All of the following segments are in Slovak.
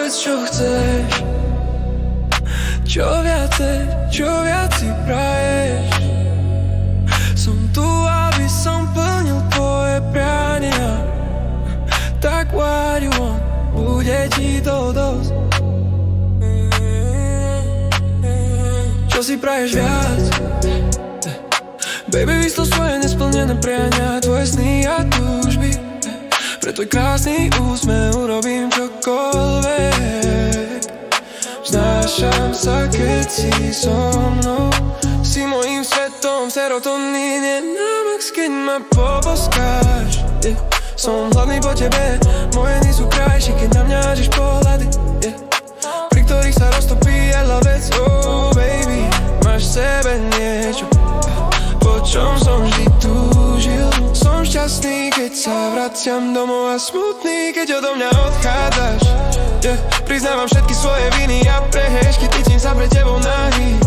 povedz, čo chceš. Čo viac si praješ. Som tu, aby som plnil tvoje priania. Tak what you want, bude ti to dosť. Čo si praješ viac? Baby, vyslo svoje nesplnené priania, tvoje sny a túžby. Pre tvoj krásny úsmev urobím čokoľvek. Vznášam sa, keď si so mnou. Si mojím svetom, serotonín je na max, keď ma poboskáš. Som hladný po tebe, moje dny sú krajšie, keď na mňa hážeš pohľady, pri ktorých sa roztopí jedla vec. Oh baby, máš v sebe niečo, po čom som vždy túžil. Som šťastný, keď sa vraciam domov, a smutný, keď odo mňa odchádzaš. Priznávam všetky svoje viny a prehešky, cítim sa pre tebou nahý.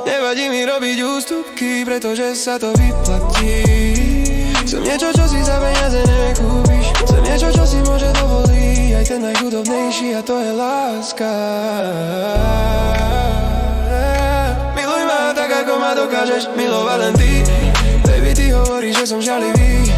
Nevadí mi robiť ústupky, pretože sa to vyplatí. Chcem niečo, čo si za peniaze nekúpiš. Chcem niečo, čo si môže dovoliť aj ten najchudobnejší, a to je láska. Miluj ma tak, ako ma dokážeš milovať len ty. Baby, ty hovoríš, že som žiarlivý.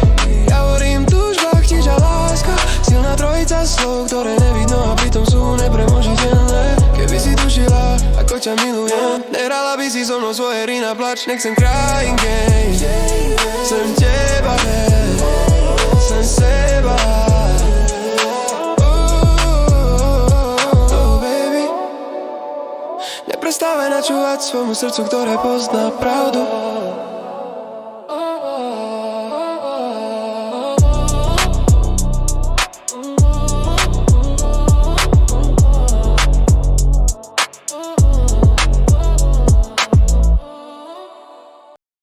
Ja hovorím, túžba, chtíč a láska. Silná trojica slov, ktoré nevidno a pritom sú nepremožiteľné. Keby si tušila, ako ťa milujem, nehrala by si so mnou svoje hry na plač. Nechcem crying game, chcem teba, chcem seba. Oh baby, neprestávaj načúvať svojmu srdcu, ktoré pozná pravdu.